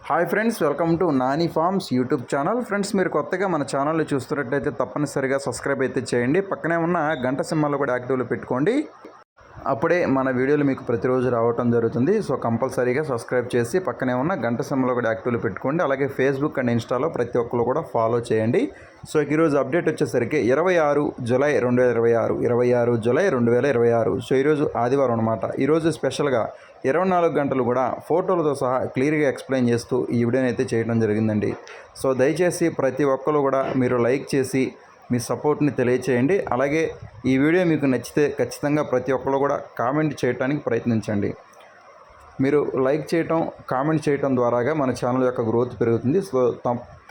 Hi friends, welcome to Nani forms YouTube channel. Friends, మీరు కొత్తగా మన ఛానల్ని చూస్తున్నట్టయితే తప్పనిసరిగా సబ్స్క్రైబ్ అయితే చేయండి. పక్కనే ఉన్న గంట సింబల్ కూడా యాక్టివ్లో పెట్టుకోండి. అప్పుడే మన వీడియోలు మీకు ప్రతిరోజు రావటం జరుగుతుంది. సో కంపల్సరీగా సబ్స్క్రైబ్ చేసి పక్కనే ఉన్న గంట సింబల్ కూడా యాక్టివ్లో పెట్టుకోండి. అలాగే ఫేస్బుక్ అండ్ ఇన్స్టాలో ప్రతి ఒక్కరు కూడా ఫాలో చేయండి. సో ఈరోజు అప్డేట్ వచ్చేసరికి 26 జూలై 2026, 26 జూలై 2026. సో ఈరోజు ఆదివారం అనమాట. ఈరోజు స్పెషల్గా 24 గంటలు కూడా ఫోటోలతో సహా క్లియర్గా ఎక్స్ప్లెయిన్ చేస్తూ ఈ వీడియోని అయితే చేయడం జరిగిందండి. సో దయచేసి ప్రతి ఒక్కరు కూడా మీరు లైక్ చేసి మీ సపోర్ట్ని తెలియచేయండి. అలాగే ఈ వీడియో మీకు నచ్చితే ఖచ్చితంగా ప్రతి ఒక్కరు కూడా కామెంట్ చేయడానికి ప్రయత్నించండి. మీరు లైక్ చేయటం, కామెంట్ చేయటం ద్వారాగా మన ఛానల్ యొక్క గ్రోత్ పెరుగుతుంది. సో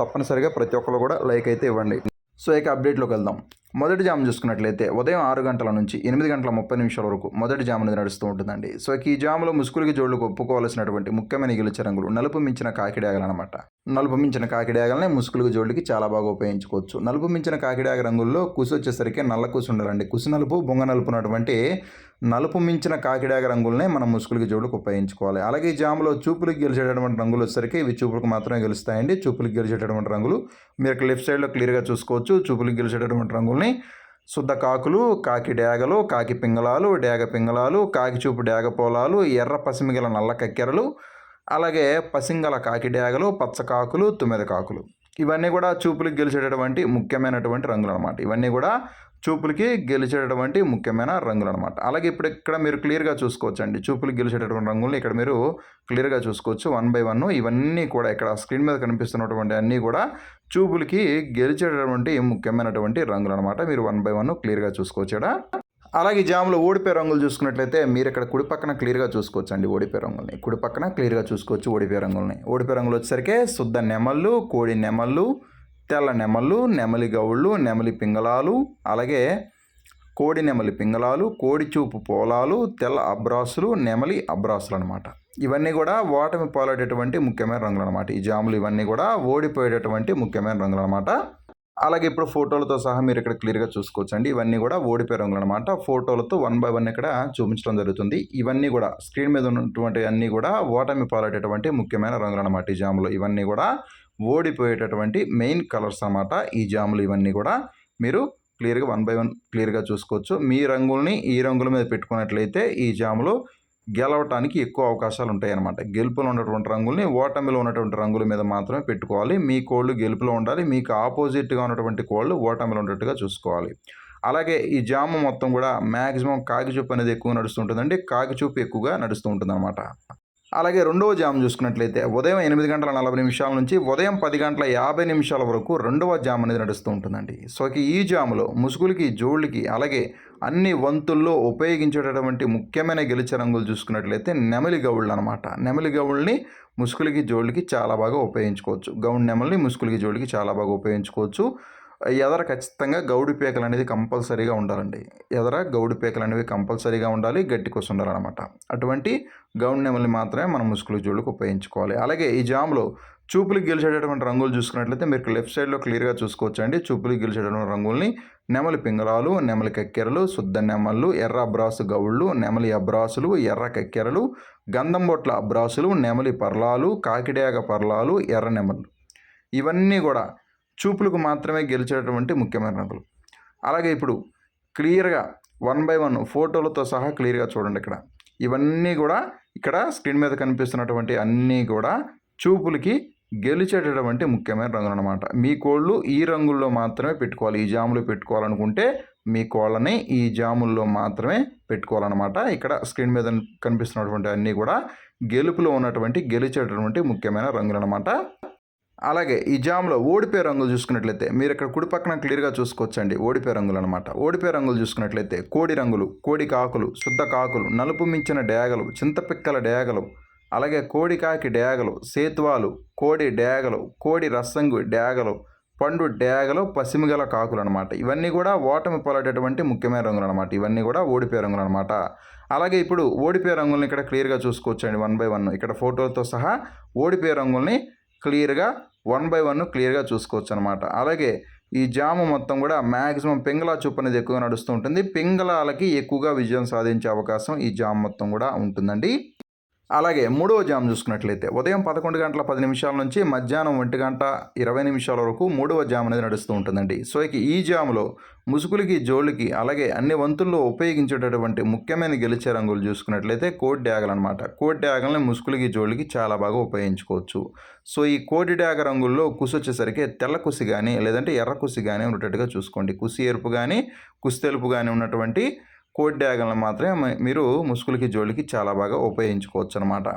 తప్పనిసరిగా ప్రతి ఒక్కరు కూడా లైక్ అయితే ఇవ్వండి. సో ఇక అప్డేట్లోకి వెళ్దాం. మొదటి జామ్ చూసుకున్నట్లయితే ఉదయం 6 గంటల నుంచి 8 గంటల 30 నిమిషాల వరకు మొదటి జామ్ అనేది నడుస్తూ ఉంటుందండి. సో ఈ జాములో ముసుగులకి జోళ్ళకు ఒప్పుకోవాల్సినటువంటి ముఖ్యమైన గెలిచే రంగులు నలుపు మించిన కాకిడాగలు అనమాట. నలుపు మించిన కాకిడాగలనే ముసుగులకి జోళ్ళకి చాలా బాగా ఉపయోగించుకోవచ్చు. నలుపు మించిన కాకిడాగ రంగుల్లో కుసి వచ్చేసరికి నల్ల కుసి ఉండాలండి. కుసి నలుపు, బొంగ నలుపు ఉన్నటువంటి నలుపు మించిన కాకిడాగ రంగులనే మనం ముసుగులకి జోళ్ళకు ఉపయోగించుకోవాలి. అలాగే ఈ జాములో చూపులకు గెలిచేటటువంటి రంగులు వచ్చేసరికి ఇవి చూపులకు మాత్రమే గెలుస్తాయండి. చూపులకు గెలిచేటటువంటి రంగులు మీరు లెఫ్ట్ సైడ్లో క్లియర్గా చూసుకోవచ్చు. చూపులకు గెలిచేటటువంటి రంగుల్ని శుద్ధ కాకులు, కాకి డేగలు, కాకి పింగళాలు, డేగ పింగళాలు, కాకి చూపు డేగ పోలాలు, ఎర్ర పసిమిగల నల్ల కక్కెరలు, అలాగే పసింగల కాకి డేగలు, పచ్చ కాకులు, తుమ్మెద కాకులు, ఇవన్నీ కూడా చూపులకు గెలిచేటటువంటి ముఖ్యమైనటువంటి రంగులు అనమాట. ఇవన్నీ కూడా చూపులకి గెలిచేటటువంటి ముఖ్యమైన రంగులు అనమాట. అలాగే ఇప్పుడు ఇక్కడ మీరు క్లియర్గా చూసుకోవచ్చు అండి. చూపులకు గెలిచేటటువంటి రంగుల్ని ఇక్కడ మీరు క్లియర్గా చూసుకోవచ్చు 1 by 1. ఇవన్నీ కూడా ఇక్కడ స్క్రీన్ మీద కనిపిస్తున్నటువంటి అన్నీ కూడా చూపులకి గెలిచేటటువంటి ముఖ్యమైనటువంటి రంగులు అనమాట. మీరు 1 by 1 క్లియర్గా చూసుకోవచ్చు ఇక్కడ. అలాగే జాములో ఓడిపోయే రంగులు చూసుకున్నట్లయితే మీరు ఇక్కడ కుడి పక్కన క్లియర్గా చూసుకోవచ్చు అండి. ఓడిపోయే రంగుల్ని కుడి పక్కన క్లియర్గా చూసుకోవచ్చు. ఓడిపోయే రంగుల్ని ఓడిపోయే రంగులు వచ్చేసరికి శుద్ధ నెమళ్ళు, కోడి నెమళ్ళు, తెల్ల నెమళ్ళు, నెమలి గౌళ్ళు, నెమలి పింగళాలు, అలాగే కోడి నెమలి పింగళాలు, కోడి చూపు పోలాలు, తెల్ల అబ్రాసులు, నెమలి అబ్రాసులు అనమాట. ఇవన్నీ కూడా ఓటమి పాలయ్యేటటువంటి ముఖ్యమైన రంగులు అనమాట. ఈ జాములు ఇవన్నీ కూడా ఓడిపోయేటటువంటి ముఖ్యమైన రంగులు అనమాట. అలాగే ఇప్పుడు ఫోటోలతో సహా మీరు ఇక్కడ క్లియర్గా చూసుకోవచ్చు అండి. ఇవన్నీ కూడా ఓడిపోయే రంగులు అనమాట. ఫోటోలతో 1 by 1 ఇక్కడ చూపించడం జరుగుతుంది. ఇవన్నీ కూడా స్క్రీన్ మీద ఉన్నటువంటి అన్నీ కూడా ఓటమి పాలయ్యేటటువంటి ముఖ్యమైన రంగులు అనమాట. ఈ జాములు ఇవన్నీ కూడా ఓడిపోయేటటువంటి మెయిన్ కలర్స్ అన్నమాట. ఈ జాములు ఇవన్నీ కూడా మీరు క్లియర్గా 1 by 1 క్లియర్గా చూసుకోవచ్చు. మీ రంగుల్ని ఈ రంగుల మీద పెట్టుకున్నట్లయితే ఈ జాములో గెలవటానికి ఎక్కువ అవకాశాలు ఉంటాయి అన్నమాట. గెలుపులో ఉన్నటువంటి రంగుల్ని ఓటమిలో ఉన్నటువంటి రంగుల మీద మాత్రమే పెట్టుకోవాలి. మీ కోళ్ళు గెలుపులో ఉండాలి, మీకు ఆపోజిట్గా ఉన్నటువంటి కోళ్ళు ఓటమిలో ఉన్నట్టుగా చూసుకోవాలి. అలాగే ఈ జాము మొత్తం కూడా మ్యాక్సిమం కాకిచూపు అనేది ఎక్కువ నడుస్తుంటుందండి. కాకిచూపు ఎక్కువగా నడుస్తూ ఉంటుంది అనమాట. అలాగే రెండవ జామ్ చూసుకున్నట్లయితే ఉదయం 8 గంటల 40 నిమిషాల నుంచి ఉదయం 10 గంటల 50 నిమిషాల వరకు రెండవ జామ్ అనేది నడుస్తూ ఉంటుందండి. సో ఈ జాములో ముసుగులకి, జోళ్ళకి, అలాగే అన్ని వంతుల్లో ఉపయోగించేటటువంటి ముఖ్యమైన గెలిచే రంగులు చూసుకున్నట్లయితే నెమలి గౌళ్ళు అనమాట. నెమలి గౌళ్ళని ముసుగులకి, జోళ్ళకి చాలా బాగా ఉపయోగించుకోవచ్చు. గౌడ్ నెమలిని ముసుగులకి, జోళ్ళకి చాలా బాగా ఉపయోగించుకోవచ్చు. ఎదర ఖచ్చితంగా గౌడి పేకలు అనేది కంపల్సరీగా ఉండాలండి. ఎదర గౌడి పేకలు అనేవి కంపల్సరీగా ఉండాలి, గట్టి కోసం ఉండాలన్నమాట. అటువంటి గౌడి నెమల్ని మాత్రమే మనం ముసుగులు జోళ్ళకి ఉపయోగించుకోవాలి. అలాగే ఈ జామ్లో చూపులకు గెలిచేటటువంటి రంగులు చూసుకున్నట్లయితే మీరు లెఫ్ట్ సైడ్లో క్లియర్గా చూసుకోవచ్చు అండి. చూపులకు గెలిచేటటువంటి రంగుల్ని నెమలి పింగళాలు, నెమలి కక్కెరలు, శుద్ధ నెమళ్ళు, ఎర్ర అబ్రాసు గౌళ్ళు, నెమలి అబ్రాసులు, ఎర్ర కక్కెరలు, గంధం బొట్ల అబ్రాసులు, నెమలి పర్లాలు, కాకిడేగ పర్లాలు, ఎర్ర నెమళ్ళు, ఇవన్నీ కూడా చూపులకు మాత్రమే గెలిచేటటువంటి ముఖ్యమైన రంగులు. అలాగే ఇప్పుడు క్లియర్గా 1 by 1 ఫోటోలతో సహా క్లియర్గా చూడండి. ఇక్కడ ఇవన్నీ కూడా ఇక్కడ స్క్రీన్ మీద కనిపిస్తున్నటువంటి అన్నీ కూడా చూపులకి గెలిచేటటువంటి ముఖ్యమైన రంగులు అనమాట. మీ కోళ్ళు ఈ రంగుల్లో మాత్రమే పెట్టుకోవాలి. ఈ జాములు పెట్టుకోవాలనుకుంటే మీ కోళ్ళని ఈ జాముల్లో మాత్రమే పెట్టుకోవాలన్నమాట. ఇక్కడ స్క్రీన్ మీద కనిపిస్తున్నటువంటి అన్నీ కూడా గెలుపులో ఉన్నటువంటి గెలిచేటటువంటి ముఖ్యమైన రంగులు అనమాట. అలాగే ఈ జామ్లో ఓడిపోయే రంగులు చూసుకున్నట్లయితే మీరు ఇక్కడ కుడి పక్కన క్లియర్గా చూసుకోవచ్చండి. ఓడిపోయే రంగులు అనమాట. ఓడిపోయే రంగులు చూసుకున్నట్లయితే కోడి రంగులు, కోడి కాకులు, శుద్ధ కాకులు, నలుపు మించిన డేగలు, చింతపిక్కల డేగలు, అలాగే కోడి కాకి డేగలు, సేతువాలు, కోడి డేగలు, కోడి రసంగు డేగలు, పండు డేగలు, పసిమిగల కాకులు అనమాట. ఇవన్నీ కూడా ఓటమి పాలయ్యేటటువంటి ముఖ్యమైన రంగులు అనమాట. ఇవన్నీ కూడా ఓడిపోయే రంగులు అనమాట. అలాగే ఇప్పుడు ఓడిపోయే రంగుల్ని ఇక్కడ క్లియర్గా చూసుకోవచ్చండి. 1 by 1 ఇక్కడ ఫోటోలతో సహా ఓడిపోయే రంగుల్ని క్లియర్గా 1 by 1 క్లియర్గా చూసుకోవచ్చు అనమాట. అలాగే ఈ జాము మొత్తం కూడా మ్యాక్సిమం పింగళా చూపు అనేది ఎక్కువగా నడుస్తూ ఉంటుంది. పింగళాలకి ఎక్కువగా విజయం సాధించే అవకాశం ఈ జాము మొత్తం కూడా ఉంటుందండి. అలాగే మూడవ జామ్ చూసుకున్నట్లయితే ఉదయం 11:10 నుంచి మధ్యాహ్నం 1:20 వరకు మూడవ జామ్ అనేది నడుస్తూ ఉంటుందండి. సో ఇక ఈ జాములో ముసుగులకి, జోళ్ళకి అలాగే అన్ని వంతుల్లో ఉపయోగించేటటువంటి ముఖ్యమైన గెలిచే రంగులు చూసుకున్నట్లయితే కోడి డ్యాగలు అనమాట. కోడి డ్యాగల్ని ముసుగులకి, జోళ్ళకి చాలా బాగా ఉపయోగించుకోవచ్చు. సో ఈ కోడి డ్యాగ రంగుల్లో కుసి వచ్చేసరికి తెల్ల కుసి కానీ లేదంటే ఎర్ర కుసి కానీ ఉండేటట్టుగా చూసుకోండి. కుసి ఎరుపు కానీ, కుసి తెలుపు కానీ ఉన్నటువంటి కోడి డ్యాగలను మాత్రమే మీరు ముసుగులకి, జోళ్ళకి చాలా బాగా ఉపయోగించుకోవచ్చు అనమాట.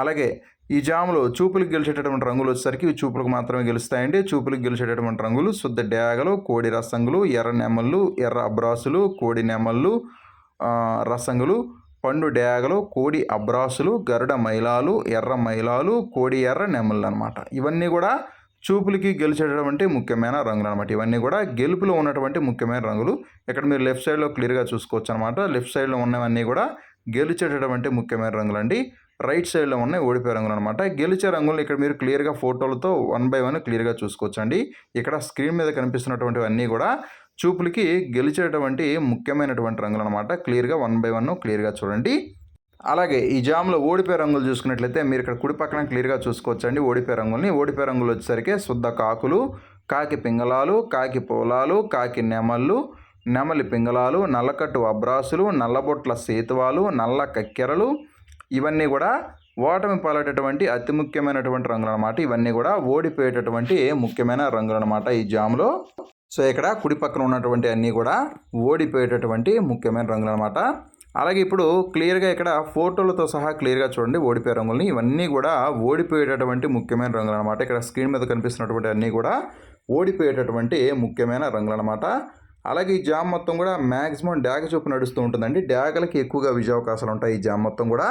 అలాగే ఈ జాములో చూపులకు గెలిచేటటువంటి రంగులు వచ్చేసరికి ఇవి చూపులకు మాత్రమే గెలుస్తాయండి. చూపులకు గెలిచేటటువంటి రంగులు శుద్ధ డ్యాగలు, కోడి రసంగులు, ఎర్ర నెమళ్ళు, ఎర్ర అబ్రాసులు, కోడి నెమళ్ళు, రసంగులు, పండు డ్యాగలు, కోడి అబ్రాసులు, గరుడ మైలాలు, ఎర్ర మైలాలు, కోడి ఎర్ర నెమళ్ళు అనమాట. ఇవన్నీ కూడా చూపులకి గెలిచేటటువంటి ముఖ్యమైన రంగులు అనమాట. ఇవన్నీ కూడా గెలుపులో ఉన్నటువంటి ముఖ్యమైన రంగులు. ఇక్కడ మీరు లెఫ్ట్ సైడ్లో క్లియర్గా చూసుకోవచ్చు అనమాట. లెఫ్ట్ సైడ్లో ఉన్నవన్నీ కూడా గెలిచేటటువంటి ముఖ్యమైన రంగులు అండి. రైట్ సైడ్లో ఉన్నాయి ఓడిపోయే రంగులు అనమాట. గెలిచే రంగులు ఇక్కడ మీరు క్లియర్గా ఫోటోలతో 1 by 1 క్లియర్గా చూసుకోవచ్చు అండి. ఇక్కడ స్క్రీన్ మీద కనిపిస్తున్నటువంటివన్నీ కూడా చూపులకి గెలిచేటటువంటి ముఖ్యమైనటువంటి రంగులు అనమాట. క్లియర్గా 1 by 1 క్లియర్గా చూడండి. అలాగే ఈ జామ్లో ఓడిపోయే రంగులు చూసుకున్నట్లయితే మీరు ఇక్కడ కుడి పక్కన క్లియర్గా చూసుకోవచ్చండి ఓడిపోయే రంగుల్ని. ఓడిపోయే రంగులు వచ్చేసరికి శుద్ధ కాకులు, కాకి పింగళాలు, కాకి పోలాలు, కాకి నెమళ్ళు, నెమలి పింగళాలు, నల్లకట్టు అబ్రాసులు, నల్లబొట్ల సేతువాలు, నల్ల కక్కెరలు, ఇవన్నీ కూడా ఓటమి పాలేటటువంటి అతి ముఖ్యమైనటువంటి రంగులు అనమాట. ఇవన్నీ కూడా ఓడిపోయేటటువంటి ముఖ్యమైన రంగులు అనమాట ఈ జామ్లో. సో ఇక్కడ కుడి పక్కన ఉన్నటువంటి అన్నీ కూడా ఓడిపోయేటటువంటి ముఖ్యమైన రంగులు అనమాట. అలాగే ఇప్పుడు క్లియర్గా ఇక్కడ ఫోటోలతో సహా క్లియర్గా చూడండి ఓడిపోయే రంగుల్ని. ఇవన్నీ కూడా ఓడిపోయేటటువంటి ముఖ్యమైన రంగులు అనమాట. ఇక్కడ స్క్రీన్ మీద కనిపిస్తున్నటువంటి అన్నీ కూడా ఓడిపోయేటటువంటి ముఖ్యమైన రంగులు అనమాట. అలాగే ఈ జామ్ మొత్తం కూడా మ్యాక్సిమం డ్యాగ చూపు నడుస్తూ ఉంటుందండి. డ్యాగలకి ఎక్కువగా విజయ అవకాశాలు ఉంటాయి ఈ జామ్ మొత్తం కూడా.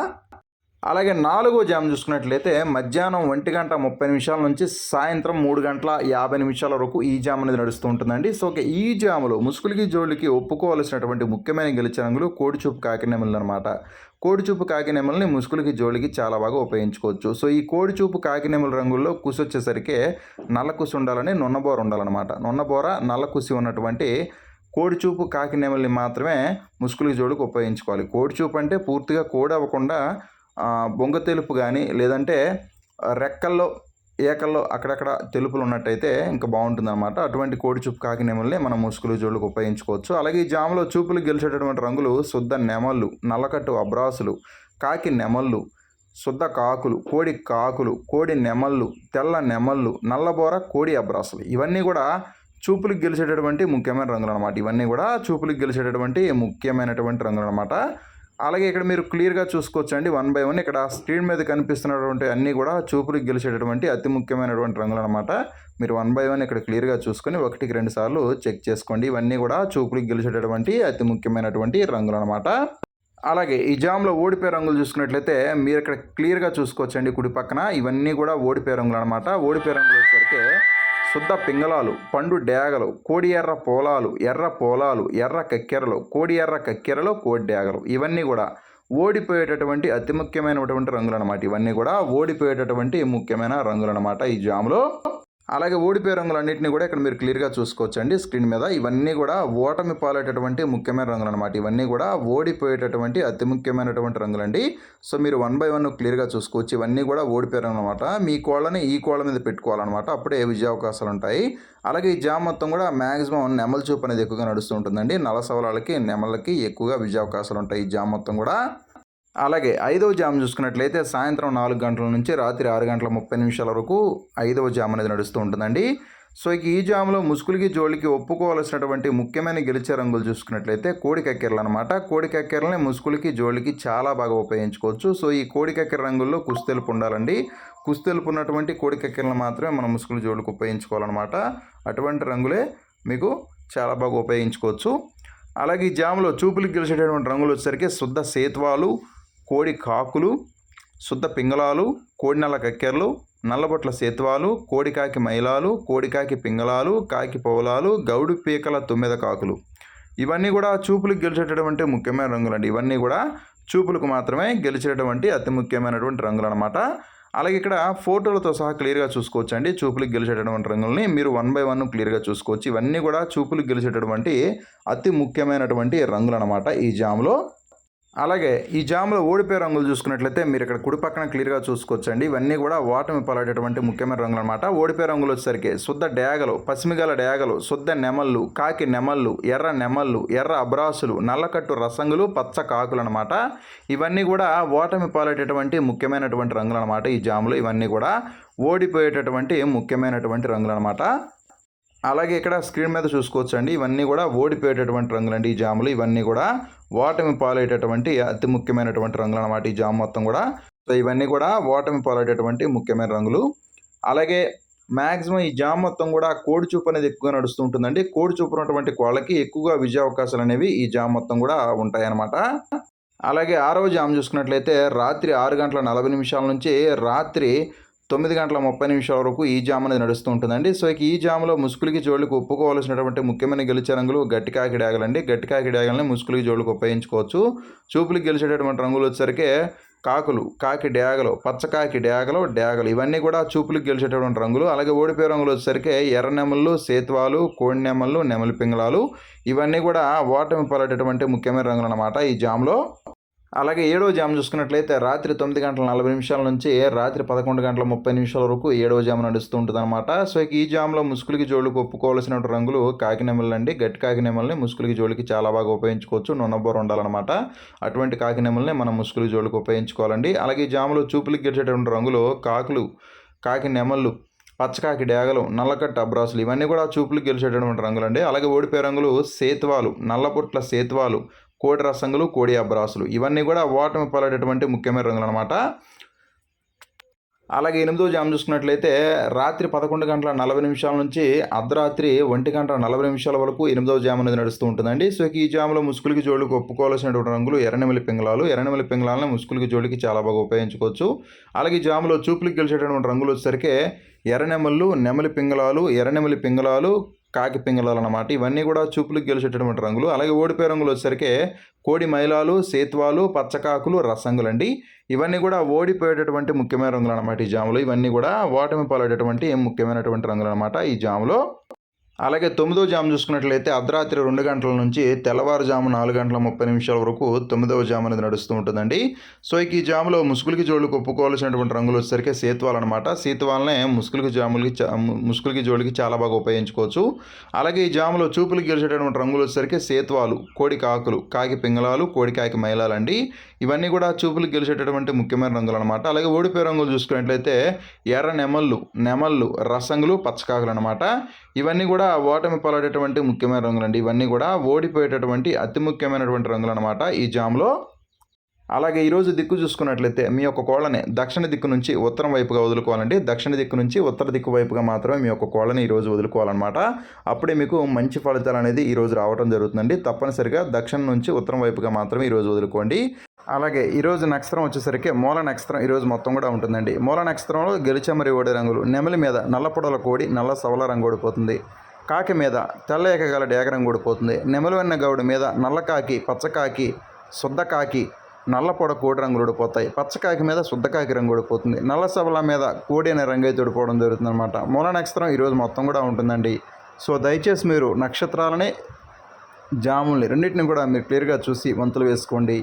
అలాగే 4వ జామ్ చూసుకున్నట్లయితే మధ్యాహ్నం 1:30 నుంచి సాయంత్రం 3:50 వరకు ఈ జామ్ అనేది నడుస్తూ ఉంటుందండి. సో ఈ జాములో ముసుగులకి, జోళ్ళకి ఒప్పుకోవాల్సినటువంటి ముఖ్యమైన గెలిచే రంగులు కోడిచూపు, కాకినెమళ్ళు అనమాట. కోడిచూపు, కాకినెమల్ని ముసుగులకి, జోళ్ళకి చాలా బాగా ఉపయోగించుకోవచ్చు. సో ఈ కోడిచూపు, కాకినెమల రంగుల్లో కుసి వచ్చేసరికి నల్ల కుసి ఉండాలని, నున్నబోర ఉండాలన్నమాట. నున్నబోర, నల్ల కుసి ఉన్నటువంటి కోడిచూపు, కాకినెమల్ని మాత్రమే ముసుగులకి, జోళ్ళకి ఉపయోగించుకోవాలి. కోడిచూపు అంటే పూర్తిగా కోడి అవ్వకుండా బొంగ తెలుపు కానీ లేదంటే రెక్కల్లో, ఏకల్లో అక్కడక్కడ తెలుపులు ఉన్నట్టయితే ఇంకా బాగుంటుంది అనమాట. అటువంటి కోడిచూపు, కాకినెమల్ని మనం ముసుగులు, జోళ్ళకు ఉపయోగించుకోవచ్చు. అలాగే ఈ జాములో చూపులు గెలిచేటటువంటి రంగులు శుద్ధ నెమళ్ళు, నల్లకట్టు అబ్రాసులు, కాకి నెమళ్ళు, శుద్ధ కాకులు, కోడి నెమళ్ళు, తెల్ల నెమళ్ళు, నల్లబోర, కోడి అబ్రాసులు, ఇవన్నీ కూడా చూపులకు గెలిచేటటువంటి ముఖ్యమైన రంగులు అనమాట. ఇవన్నీ కూడా చూపులకు గెలిచేటటువంటి ముఖ్యమైనటువంటి రంగులు అనమాట. అలాగే ఇక్కడ మీరు క్లియర్గా చూసుకోవచ్చండి 1 by 1 ఇక్కడ స్క్రీన్ మీద కనిపిస్తున్నటువంటి అన్నీ కూడా చూపులకు గెలిచేటటువంటి అతి ముఖ్యమైనటువంటి రంగులు అనమాట. మీరు 1 by 1 ఇక్కడ క్లియర్గా చూసుకొని 1కి 2 సార్లు చెక్ చేసుకోండి. ఇవన్నీ కూడా చూపులకు గెలిచేటటువంటి అతి ముఖ్యమైనటువంటి రంగులు అనమాట. అలాగే ఈ జామ్లో ఓడిపోయే రంగులు చూసుకున్నట్లయితే మీరు ఇక్కడ క్లియర్గా చూసుకోవచ్చండి కుడి పక్కన. ఇవన్నీ కూడా ఓడిపోయే రంగులు అనమాట. ఓడిపోయే రంగులు వచ్చేసరికి శుద్ధ పింగళాలు, పండు డ్యాగలు, కోడి ఎర్ర పోలాలు, ఎర్ర కక్కెరలు, కోడి ఎర్ర కక్కెరలు, కోడి డ్యాగలు, ఇవన్నీ కూడా ఓడిపోయేటటువంటి అతి ముఖ్యమైనటువంటి రంగులు అనమాట. ఇవన్నీ కూడా ఓడిపోయేటటువంటి ముఖ్యమైన రంగులు అనమాట ఈ జామ్లో. అలాగే ఓడిపోయే రంగులన్నింటినీ కూడా ఇక్కడ మీరు క్లియర్గా చూసుకోవచ్చండి స్క్రీన్ మీద. ఇవన్నీ కూడా ఓటమి పాలేటటువంటి ముఖ్యమైన రంగులు అనమాట. ఇవన్నీ కూడా ఓడిపోయేటటువంటి అతి ముఖ్యమైనటువంటి రంగులండి. సో మీరు 1 by 1 క్లియర్గా చూసుకోవచ్చు. ఇవన్నీ కూడా ఓడిపోయే రంగులు అనమాట. మీ కోళ్ళని ఈ కోళ్ళ మీద పెట్టుకోవాలన్నమాట. అప్పుడే విజయ అవకాశాలు ఉంటాయి. అలాగే ఈ జామ్ మొత్తం కూడా మ్యాక్సిమం నెమల చూపు అనేది ఎక్కువగా నడుస్తూ ఉంటుందండి. నల్ల సవలాలకి, నెమలకి ఎక్కువగా విజయ అవకాశాలు ఉంటాయి ఈ జామ్ మొత్తం కూడా. అలాగే 5వ జామ్ చూసుకున్నట్లయితే సాయంత్రం 4 గంటల నుంచి రాత్రి 6:30 వరకు 5వ జామ్ అనేది నడుస్తూ ఉంటుందండి. సో ఈ జామ్లో ముసుగులకి, జోళ్ళకి ఒప్పుకోవాల్సినటువంటి ముఖ్యమైన గెలిచే రంగులు చూసుకున్నట్లయితే కోడి కక్కెరలు అనమాట. కోడి కక్కెరలని ముసుగులకి, జోళ్ళకి చాలా బాగా ఉపయోగించుకోవచ్చు. సో ఈ కోడి కక్కెర రంగుల్లో కుస్తెలుపు ఉండాలండి. కుస్తెలుపు ఉన్నటువంటి కోడి కక్కెరలను మాత్రమే మనం ముసుగులు, జోళ్ళకి ఉపయోగించుకోవాలన్నమాట. అటువంటి రంగులే మీకు చాలా బాగా ఉపయోగించుకోవచ్చు. అలాగే ఈ జామ్లో చూపులకు గెలిచేటటువంటి రంగులు వచ్చేసరికి శుద్ధ సేత్వాలు, కోడి కాకులు, శుద్ధ పింగళాలు, కోడి నల్ల కక్కెరలు, నల్లబొట్ల సేత్వాలు, కోడికాకి మైలాలు, కోడికాకి పింగళాలు, కాకి పౌలాలు, గౌడు పీకల 9 కాకులు, ఇవన్నీ కూడా చూపులకు గెలిచేటటువంటి ముఖ్యమైన రంగులు అండి. ఇవన్నీ కూడా చూపులకు మాత్రమే గెలిచేటటువంటి అతి ముఖ్యమైనటువంటి రంగులు అనమాట. అలాగే ఇక్కడ ఫోటోలతో సహా క్లియర్గా చూసుకోవచ్చు అండి చూపులకు గెలిచేటటువంటి రంగుల్ని. మీరు 1 by 1 క్లియర్గా చూసుకోవచ్చు. ఇవన్నీ కూడా చూపులకు గెలిచేటటువంటి అతి ముఖ్యమైనటువంటి రంగులు అనమాట ఈ జామ్లో. అలాగే ఈ జాములో ఓడిపోయే రంగులు చూసుకున్నట్లయితే మీరు ఇక్కడ కుడి పక్కన క్లియర్గా చూసుకోవచ్చండి. ఇవన్నీ కూడా ఓటమి పాలైనటువంటి ముఖ్యమైన రంగులు అనమాట. ఓడిపోయే రంగులు వచ్చేసరికి శుద్ధ డేగలు, పసిమిగల డేగలు, శుద్ధ నెమళ్ళు, కాకి నెమళ్ళు, ఎర్ర నెమళ్ళు, ఎర్ర అబ్రాసులు, నల్లకట్టు రసంగులు, పచ్చ కాకులు అనమాట. ఇవన్నీ కూడా ఓటమి పాలైనటువంటి ముఖ్యమైనటువంటి రంగులు అనమాట. ఈ జాములు ఇవన్నీ కూడా ఓడిపోయేటటువంటి ముఖ్యమైనటువంటి రంగులు అనమాట. అలాగే ఇక్కడ స్క్రీన్ మీద చూసుకోవచ్చండి. ఇవన్నీ కూడా ఓడిపోయేటటువంటి రంగులండి. ఈ జాములు ఇవన్నీ కూడా ఓటమి పాలయ్యేటటువంటి అతి ముఖ్యమైనటువంటి రంగులు అన్నమాట. ఈ జాము మొత్తం కూడా సో ఇవన్నీ కూడా ఓటమి పాలయ్యేటటువంటి ముఖ్యమైన రంగులు. అలాగే మ్యాక్సిమం ఈ జాము మొత్తం కూడా కోడి చూపు అనేది ఎక్కువగా నడుస్తూ ఉంటుందండి. కోడి చూపు ఉన్నటువంటి కోళ్ళకి ఎక్కువగా విజయ అవకాశాలు అనేవి ఈ జాము మొత్తం కూడా ఉంటాయి అన్నమాట. అలాగే 6వ జాము చూసుకున్నట్లయితే రాత్రి 6:40 నుంచి రాత్రి 9:30 వరకు ఈ జామ్ అనేది నడుస్తూ ఉంటుందండి. సో ఈ జాములో ముసుగులకి జోళ్ళకి ఒప్పుకోవాల్సినటువంటి ముఖ్యమైన గెలిచే రంగులు గట్టి కాకి డేగలండి. గట్టి కాకి డేగలని ముసుగులకి జోళ్ళకి ఉపయోగించుకోవచ్చు. చూపులకి గెలిచేటటువంటి రంగులు వచ్చేసరికి కాకులు, కాకి డేగలు, పచ్చకాకి డేగలు, డేగలు ఇవన్నీ కూడా చూపులకు గెలిచేటటువంటి రంగులు. అలాగే ఓడిపోయే రంగులు వచ్చేసరికి ఎర్ర నెమళ్ళు, సేతువాలు, కోడి నెమళ్ళు, నెమలి పింగళాలు ఇవన్నీ కూడా ఓటమి పాలైనటువంటి ముఖ్యమైన రంగులు అన్నమాట ఈ జామ్లో. అలాగే 7వ జాము చూసుకున్నట్లయితే రాత్రి 9:40 నుంచి రాత్రి 11:30 వరకు 7వ జాము నడుస్తూ ఉంటుంది అనమాట. సో ఈ జాములో ముసుగులకి జోళ్ళకి ఒప్పుకోవాల్సిన రంగులు కాకి నెమళ్ళు అండి. గట్టి కాకి నెమల్ని ముసుగులకి జోళ్ళకి చాలా బాగా ఉపయోగించుకోవచ్చు. నొన్నబోర ఉండాలన్నమాట. అటువంటి కాకి నెమల్ని మనం ముసుగులకి జోళ్ళకి ఉపయోగించుకోవాలండి. అలాగే ఈ జాములో చూపులకి గెలిచేటువంటి రంగులు కాకులు, కాకి నెమళ్ళు, పచ్చకాకి డేగలు, నల్లకట్టు అబ్రాసులు ఇవన్నీ కూడా చూపులకు గెలిచేటటువంటి రంగులు అండి. అలాగే ఓడిపోయే రంగులు సేతువాలు, నల్లపుట్ల సేతువాలు, కోడి రసంగులు, కోడి అబ్రాసులు ఇవన్నీ కూడా ఓటమి పాలైనటువంటి ముఖ్యమైన రంగులు అనమాట. అలాగే 8వ జాము చూసుకున్నట్లయితే రాత్రి 11:40 నుంచి అర్ధరాత్రి 1:40 వరకు 8వ జాము అనేది నడుస్తూ ఉంటుందండి. సో ఈ జాములో ముసుగులకి జోళ్ళకి ఒప్పుకోవాల్సినటువంటి రంగులు ఎర్రనెమలి పింగళాలు. ఎర్రనెమలి పింగళాలను ముసుగులకి జోళ్ళకి చాలా బాగా ఉపయోగించుకోవచ్చు. అలాగే ఈ జాములో చూపులకి గెలిచేటటువంటి రంగులు వచ్చేసరికి ఎర్రనెమళ్ళు, నెమలి పింగళాలు, ఎర్రనెమలి పింగళాలు, కాకి పింగళాలు అన్నమాట. ఇవన్నీ కూడా చూపులకు గెలిచేటటువంటి రంగులు. అలాగే ఓడిపోయే రంగులు వచ్చేసరికి కోడి మైలాలు, సేతువాలు, పచ్చకాకులు, రసంగులండి. ఇవన్నీ కూడా ఓడిపోయేటటువంటి ముఖ్యమైన రంగులు అన్నమాట ఈ జాములో. ఇవన్నీ కూడా ఓటమి పాలైనటువంటి ముఖ్యమైనటువంటి రంగులు అన్నమాట ఈ జాములో. అలాగే 9వ జాము చూసుకున్నట్లయితే అర్ధరాత్రి 2 గంటల నుంచి తెల్లవారుజాము 4:30 వరకు 9వ జాము అనేది నడుస్తూ ఉంటుందండి. సో ఈ జాములో ముసుగులకి జోళ్ళకి ఒప్పుకోవాల్సినటువంటి రంగులు వచ్చేసరికి సేతువాలు అనమాట. సేతువాలనే ముసుగులకి జోళ్ళకి చాలా బాగా ఉపయోగించుకోవచ్చు. అలాగే ఈ జాములో చూపులకి గెలిచేటటువంటి రంగులు వచ్చేసరికి సేతువాలు, కోడి కాకులు, కాకి పింగళాలు, కోడి కాకి మైలాలండి. ఇవన్నీ కూడా చూపులకు గెలిచేటటువంటి ముఖ్యమైన రంగులు అనమాట. అలాగే ఓడిపోయే రంగులు చూసుకున్నట్లయితే ఎర్ర నెమళ్ళు, రసంగులు, పచ్చకాకులు అనమాట. ఇవన్నీ కూడా ఓటమి పాలైనటువంటి ముఖ్యమైన రంగులండి. ఇవన్నీ కూడా ఓడిపోయేటటువంటి అతి ముఖ్యమైనటువంటి రంగులు అనమాట ఈ జామ్లో. అలాగే ఈరోజు దిక్కు చూసుకున్నట్లయితే మీ యొక్క కోళ్ళని దక్షిణ దిక్కు నుంచి ఉత్తరం వైపుగా వదులుకోవాలండి. దక్షిణ దిక్కు నుంచి ఉత్తర దిక్కు వైపుగా మాత్రమే మీ యొక్క కోళ్ళని ఈరోజు వదులుకోవాలన్నమాట. అప్పుడే మీకు మంచి ఫలితాలు అనేది ఈరోజు రావడం జరుగుతుందండి. తప్పనిసరిగా దక్షిణం నుంచి ఉత్తరం వైపుగా మాత్రమే ఈరోజు వదులుకోండి. అలాగే ఈరోజు నక్షత్రం వచ్చేసరికి మూల నక్షత్రం ఈరోజు మొత్తం కూడా ఉంటుందండి. మూల నక్షత్రంలో గెలిచెమరి ఓడి రంగులు నెమలి మీద నల్ల పొడల కోడి, నల్ల సవల రంగు ఓడిపోతుంది. కాకి మీద తెల్ల ఏకగల డేగ రంగు ఓడిపోతుంది. నెమలివెన్న గౌడి మీద నల్లకాకి, పచ్చకాకి, శుద్ధకాకి, నల్ల పొడ కోడి రంగులు ఓడిపోతాయి. పచ్చకాకి మీద శుద్ధకాకి రంగు ఓడిపోతుంది. నల్ల సవల మీద కోడి అనే రంగు అయితే ఓడిపోవడం జరుగుతుంది అనమాట. మూల నక్షత్రం ఈరోజు మొత్తం కూడా ఉంటుందండి. సో దయచేసి మీరు నక్షత్రాలని, జాముల్ని రెండింటిని కూడా మీరు క్లియర్గా చూసి వంతులు వేసుకోండి.